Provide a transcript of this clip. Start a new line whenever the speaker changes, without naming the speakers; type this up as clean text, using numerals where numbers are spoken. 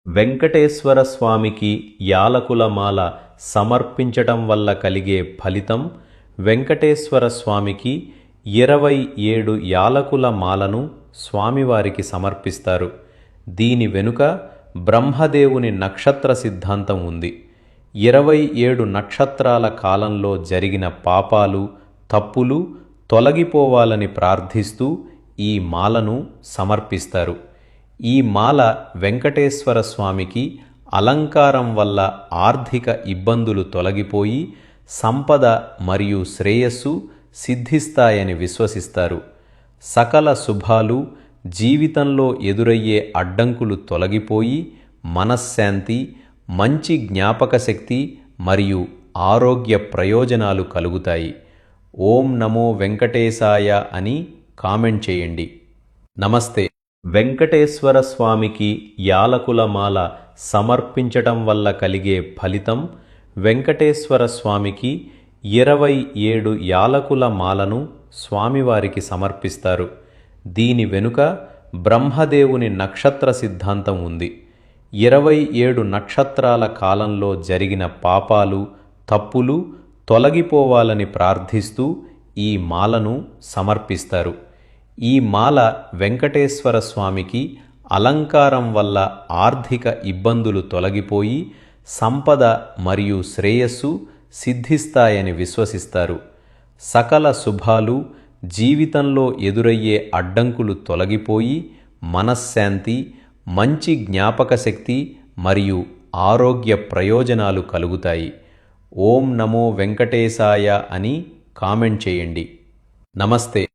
వెంకటేశ్వర స్వామికి యాలకుల మాల సమర్పించటం వల్ల కలిగే ఫలితం. వెంకటేశ్వర స్వామికి 27 యాలకుల మాలను స్వామివారికి సమర్పిస్తారు. దీని వెనుక బ్రహ్మదేవుని నక్షత్ర సిద్ధాంతం ఉంది. 27 నక్షత్రాల కాలంలో జరిగిన పాపాలు, తప్పులు తొలగిపోవాలని ప్రార్థిస్తూ ఈ మాలను సమర్పిస్తారు. ఈ మాల వెంకటేశ్వర స్వామికి అలంకారం వల్ల ఆర్థిక ఇబ్బందులు తొలగిపోయి సంపద మరియు శ్రేయస్సు సిద్ధిస్తాయని విశ్వసిస్తారు. సకల శుభాలు, జీవితంలో ఎదురయ్యే అడ్డంకులు తొలగిపోయి మనశ్శాంతి, మంచి జ్ఞాపకశక్తి మరియు ఆరోగ్య ప్రయోజనాలు కలుగుతాయి. ఓం నమో వెంకటేశాయ అని కామెంట్ చేయండి. నమస్తే. వెంకటేశ్వర స్వామికి యాలకుల మాల సమర్పించటం వల్ల కలిగే ఫలితం. వెంకటేశ్వర స్వామికి 27 యాలకుల మాలను స్వామివారికి సమర్పిస్తారు. దీని వెనుక బ్రహ్మదేవుని నక్షత్ర సిద్ధాంతం ఉంది. 27 నక్షత్రాల కాలంలో జరిగిన పాపాలు, తప్పులు తొలగిపోవాలని ప్రార్థిస్తూ ఈ మాలను సమర్పిస్తారు. ఈ మాల వెంకటేశ్వర స్వామికి అలంకారం వల్ల ఆర్థిక ఇబ్బందులు తొలగిపోయి సంపద మరియు శ్రేయస్సు సిద్ధిస్తాయని విశ్వసిస్తారు. సకల శుభాలు, జీవితంలో ఎదురయ్యే అడ్డంకులు తొలగిపోయి మనశ్శాంతి, మంచి జ్ఞాపకశక్తి మరియు ఆరోగ్య ప్రయోజనాలు కలుగుతాయి. ఓం నమో వెంకటేశాయ అని కామెంట్ చేయండి. నమస్తే.